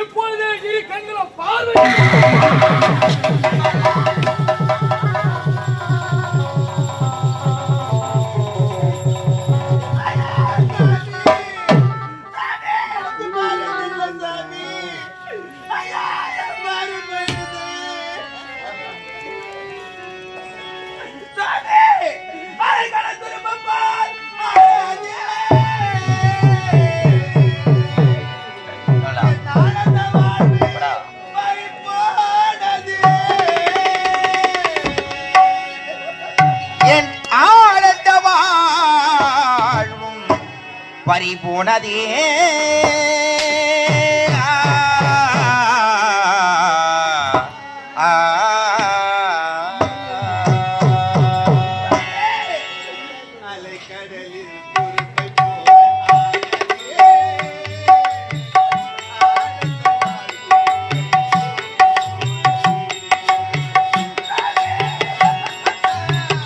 இப்பொழுது இரு கண்களும் பார்வை பறிபோனதே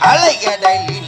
அலைகடலில்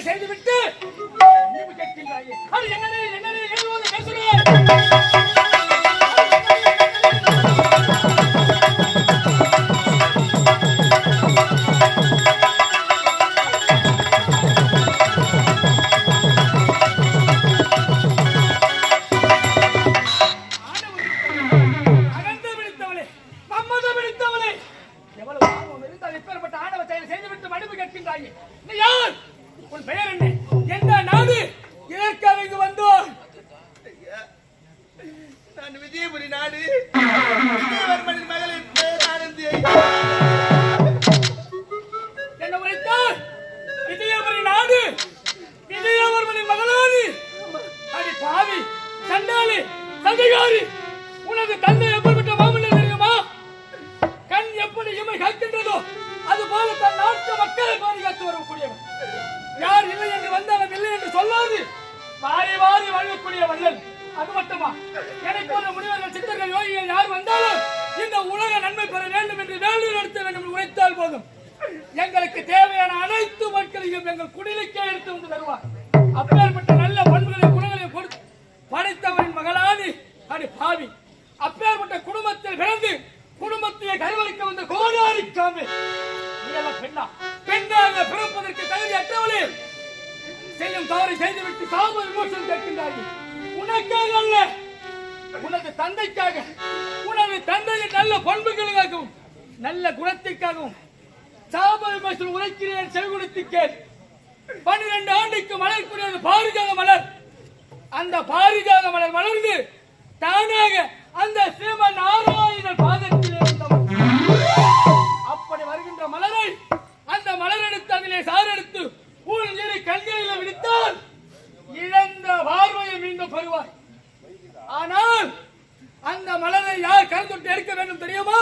செய்துவிட்டு மன்னிப்பு கேட்கின்றாயே. அது என்னடே எழுதுவது பேசுகிறேன். விஜயபுரி நாடு விஜயவர்மனின் மகளின் பெயர் ஆனந்தி. என்ன உரைத்தார்? விஜயபுரி நாடு விஜயவர்மனின் மகளானி. அடி பாவி, சண்டாளி, சதிகாரி, உனது தந்தை எப்படிப்பட்ட மாமன்னர் தெரியுமா? கண் எப்படி இமை காக்கின்றதோ அதுபோல தன் நாட்டு மக்களை பாதுகாத்து வரக்கூடியவன். யார் இல்லை என்று வந்தாலும் இல்லை என்று சொல்லாது வாரி வாரி வழங்கக்கூடிய வள்ளல். அது மட்டுமா, எனக்கு போன்ற முனிவர்கள், சித்தர்கள், யோகிகள் யார் வந்தாலும் இந்த உலக நன்மை பெற வேண்டும் என்று வேள்வி நடத்த வேண்டும் என்று உரைத்தால் போதும். எங்களுக்கு தேவையான அனைத்து மக்களையும் எங்கள் குடிலுக்கே எடுத்து வந்து தருவார். அப்பேற்பட்ட நல்ல பண்புகளையும் குணங்களையும் கொடுத்து படைத்தவரின் மகளானி. அடி பாவி, அப்பேற்பட்ட குடும்பத்தில் பிறந்து குடும்பத்தையே கைவலிக்க வந்த கோடாரிக்காமே பெண்ணா? பெண்ணாக பிறப்பதற்கு தகுதியற்றவளே, செய்யும் தவறை செய்துவிட்டு சாப விமோசனம் கேட்கின்றார்கள். உனக்காக அல்ல, உனது தந்தைக்காக, உனது தந்தையின் நல்ல பண்புகளுக்காகவும் நல்ல குணத்திற்காகவும் சாப விமோசனம் உரைக்கிறேன். செவிகுடுத்து கேள். 12 ஆண்டுக்கு மலர்க்கூடியது பாரிஜாத மலர். அந்த பாரிஜாத மலர் மலர்ந்து தானாக அந்த ஸ்ரீமன் நாராயணன் பாதத்திலே வந்தவன். அப்படி வருகின்ற மலரை அந்த மலர் எடுத்து அதிலே சார் எடுத்து உன் இரு கண்களில விடுத்தால் இழந்த பார்வையை மீண்டும் பெறுவாய். ஆனால் அந்த மலரை யார் கருத்துட்டு எடுக்க வேண்டும் தெரியுமா?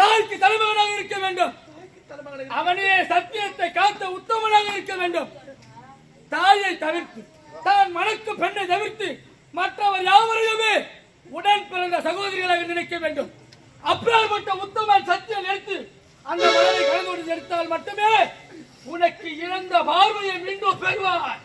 தாய்க்கு தலைமகனாக இருக்க வேண்டும். அவனே சத்தியத்தை காத்த உத்தமனாக இருக்க வேண்டும். தாயை தவிர்த்து, தான் மணக்கும் பெண்ணை தவிர்த்து மற்றவர் யாவரையுமே உடன் பிறந்த சகோதரிகளாக நினைக்க வேண்டும். அப்படிப்பட்ட உத்தமன் சத்தியம் எடுத்து அந்த மலரை கலந்து எடுத்தால் மட்டுமே உனக்கு இழந்த பார்வையை மீண்டும் பெறுவார்.